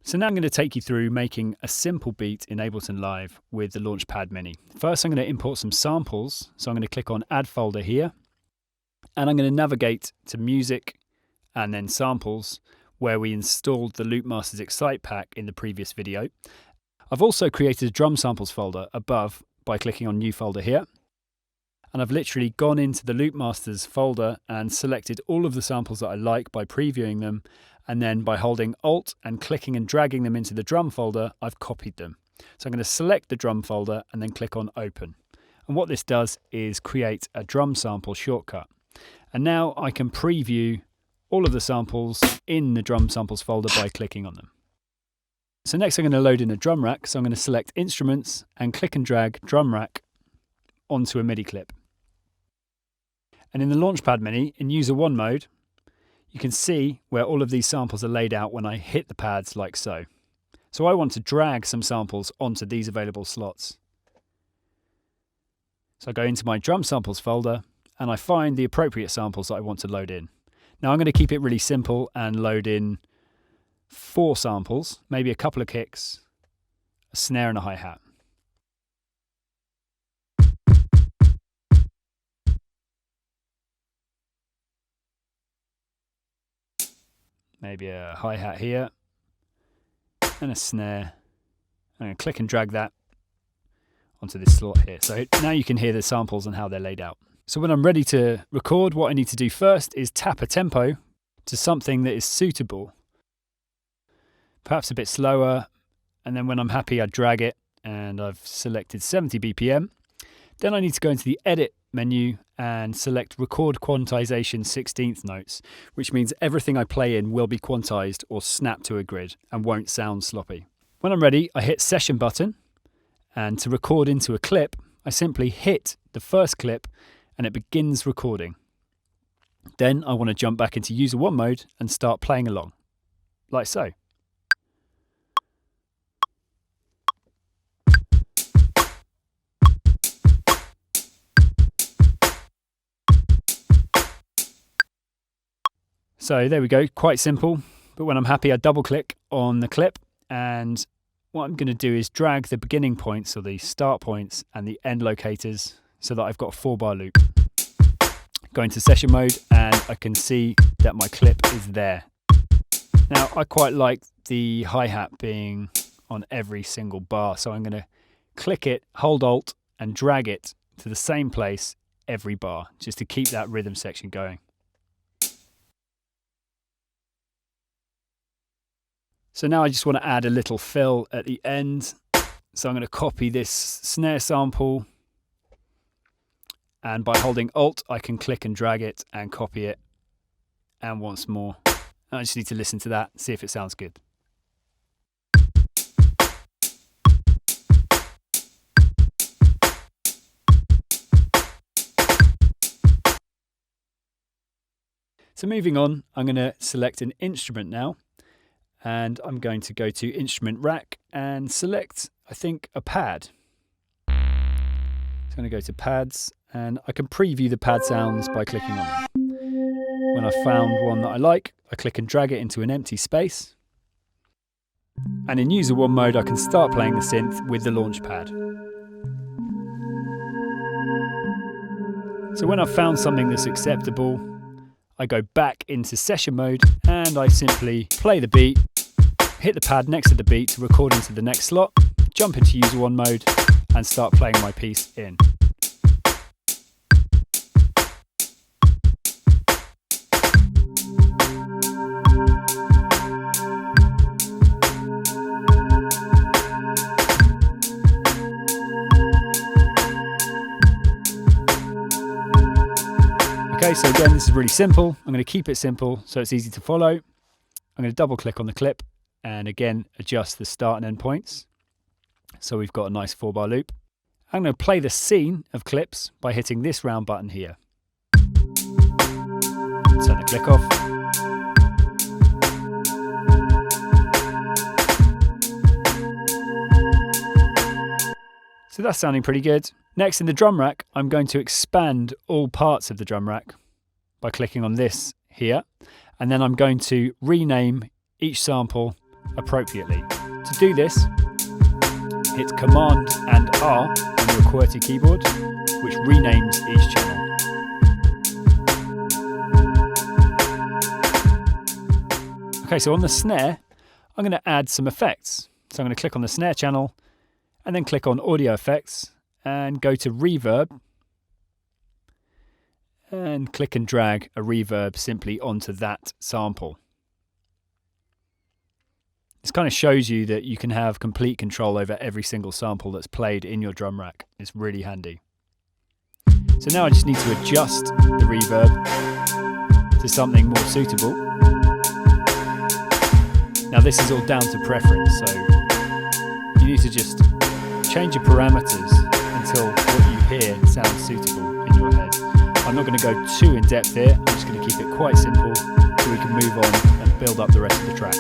So now I'm going to take you through making a simple beat in Ableton Live with the Launchpad Mini. First, I'm going to import some samples. So I'm going to click on Add Folder here, and I'm going to navigate to Music and then Samples, where we installed the Loopmasters Excite pack in the previous video. I've also created a drum samples folder above by clicking on New Folder here. And I've literally gone into the Loopmasters folder and selected all of the samples that I like by previewing them. And then by holding Alt and clicking and dragging them into the drum folder, I've copied them. So I'm going to select the drum folder and then click on Open. And what this does is create a drum sample shortcut. And now I can preview all of the samples in the drum samples folder by clicking on them. So next I'm going to load in a drum rack. So I'm going to select Instruments and click and drag drum rack onto a MIDI clip. And in the Launchpad Mini, in User 1 mode, you can see where all of these samples are laid out when I hit the pads like so. So I want to drag some samples onto these available slots. So I go into my drum samples folder and I find the appropriate samples that I want to load in. Now I'm going to keep it really simple and load in 4 samples, maybe a couple of kicks, a snare and a hi-hat. Maybe a hi-hat here and a snare. I'm going to click and drag that onto this slot here. So now you can hear the samples and how they're laid out. So when I'm ready to record, what I need to do first is tap a tempo to something that is suitable. Perhaps a bit slower, and then when I'm happy I drag it and I've selected 70 BPM. Then I need to go into the Edit menu and select Record Quantization 16th notes, which means everything I play in will be quantized or snapped to a grid and won't sound sloppy. When I'm ready, I hit Session button, and to record into a clip, I simply hit the first clip and it begins recording. Then I want to jump back into User 1 mode and start playing along, like so. So there we go, quite simple. But when I'm happy, I double click on the clip, and what I'm going to do is drag the beginning points or the start points and the end locators so that I've got a 4-bar loop. Go into session mode and I can see that my clip is there. Now I quite like the hi-hat being on every single bar, so I'm going to click it, hold Alt and drag it to the same place every bar, just to keep that rhythm section going. So now I just want to add a little fill at the end. So I'm going to copy this snare sample, and by holding Alt I can click and drag it and copy it, and once more. I just need to listen to that, see if it sounds good. So moving on, I'm going to select an instrument now. And I'm going to go to Instrument Rack and select, I think, a pad. So I'm going to go to Pads, and I can preview the pad sounds by clicking on them. When I've found one that I like, I click and drag it into an empty space. And in User 1 mode, I can start playing the synth with the Launchpad. So when I've found something that's acceptable, I go back into session mode and I simply play the beat, hit the pad next to the beat to record into the next slot, jump into User 1 mode and start playing my piece in. Okay, so again, this is really simple. I'm going to keep it simple so it's easy to follow. I'm going to double click on the clip and again adjust the start and end points. So we've got a nice 4-bar loop. I'm going to play the scene of clips by hitting this round button here. Turn the click off. So that's sounding pretty good. Next, in the drum rack, I'm going to expand all parts of the drum rack by clicking on this here. And then I'm going to rename each sample appropriately. To do this, hit Command and R on your QWERTY keyboard, which renames each channel. Okay, so on the snare, I'm going to add some effects. So I'm going to click on the snare channel and then click on Audio Effects and go to Reverb and click and drag a reverb simply onto that sample. This kind of shows you that you can have complete control over every single sample that's played in your drum rack. It's really handy. So now I just need to adjust the reverb to something more suitable. Now this is all down to preference, so you need to just change your parameters until what you hear sounds suitable in your head. I'm not going to go too in depth here, I'm just going to keep it quite simple so we can move on and build up the rest of the track.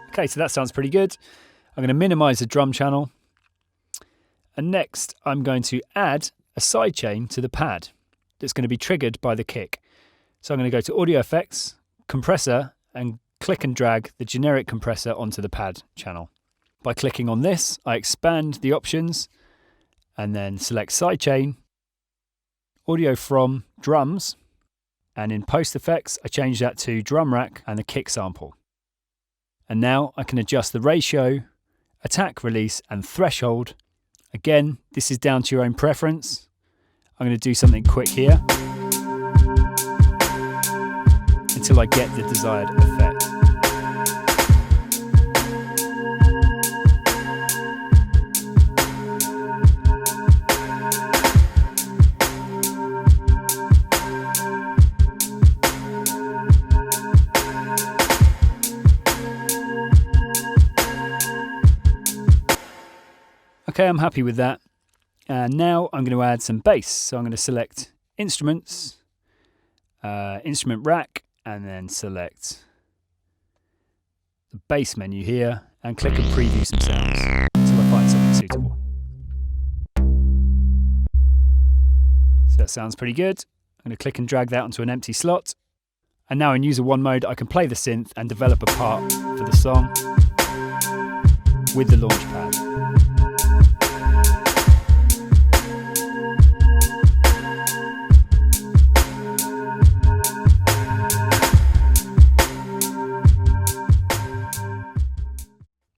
Okay, so that sounds pretty good. I'm going to minimize the drum channel. And next, I'm going to add a sidechain to the pad that's going to be triggered by the kick. So I'm going to go to Audio Effects, Compressor, and click and drag the generic compressor onto the pad channel. By clicking on this, I expand the options and then select Sidechain, Audio from Drums, and in Post Effects, I change that to Drum Rack and the kick sample. And now I can adjust the ratio, attack, release, and threshold. Again, this is down to your own preference. I'm going to do something quick here until I get the desired effect. Okay, I'm happy with that. And now I'm going to add some bass. So I'm going to select Instruments, Instrument Rack, and then select the bass menu here and click and preview some sounds until I find something suitable. So that sounds pretty good. I'm going to click and drag that onto an empty slot. And now in User 1 mode, I can play the synth and develop a part for the song with the Launchpad.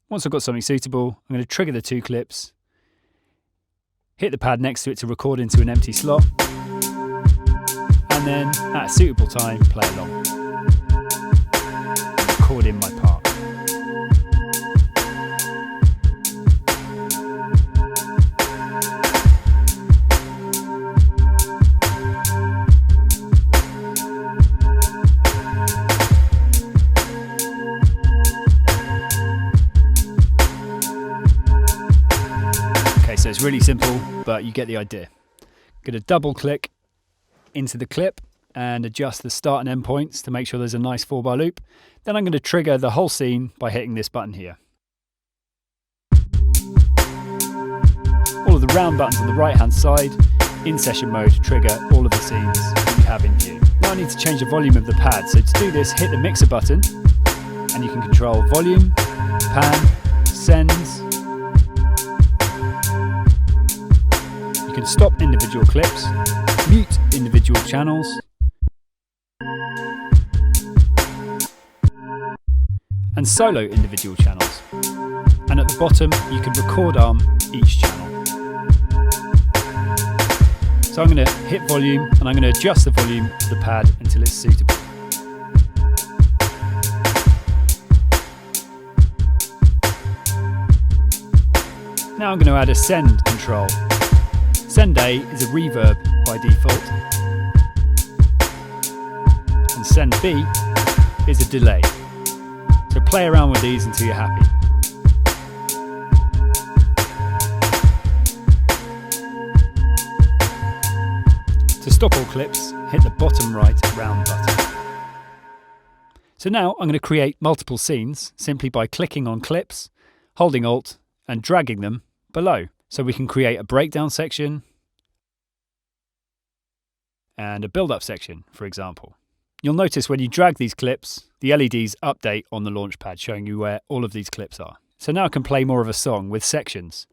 Once I've got something suitable, I'm going to trigger the two clips, hit the pad next to it to record into an empty slot, and then at a suitable time, play along. Record in my part. So it's really simple, but you get the idea. I'm going to double click into the clip and adjust the start and end points to make sure there's a nice 4-bar loop. Then I'm going to trigger the whole scene by hitting this button here. All of the round buttons on the right hand side in session mode trigger all of the scenes you have in view. Now I need to change the volume of the pad. So to do this, hit the mixer button and you can control volume, pan, sends. You can stop individual clips, mute individual channels, and solo individual channels. And at the bottom, you can record arm each channel. So I'm going to hit volume and I'm going to adjust the volume of the pad until it's suitable. Now I'm going to add a send control. Send A is a reverb by default, and Send B is a delay. So play around with these until you're happy. To stop all clips, hit the bottom right round button. So now I'm going to create multiple scenes simply by clicking on clips, holding Alt and dragging them below. So we can create a breakdown section and a build-up section, for example. You'll notice when you drag these clips, the LEDs update on the Launchpad, showing you where all of these clips are. So now I can play more of a song with sections.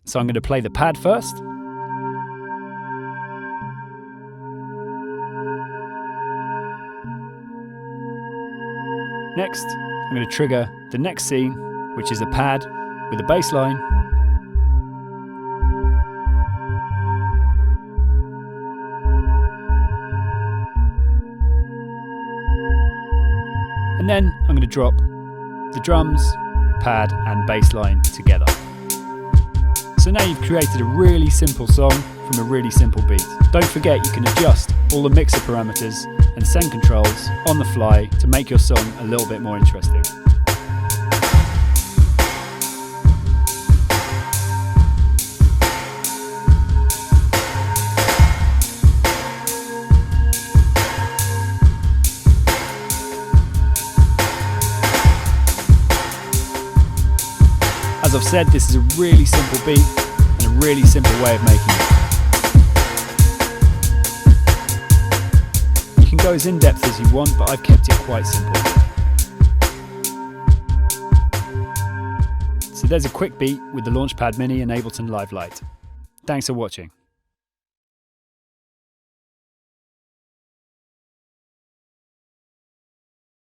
So I'm going to play the pad first. Next, I'm going to trigger the next scene, which is a pad with a bass line. And then I'm going to drop the drums, pad and bass line together. So now you've created a really simple song from a really simple beat. Don't forget you can adjust all the mixer parameters and send controls on the fly to make your song a little bit more interesting. As I've said, this is a really simple beat and a really simple way of making it. You can go as in-depth as you want, but I've kept it quite simple. So there's a quick beat with the Launchpad Mini and Ableton Live Lite. Thanks for watching.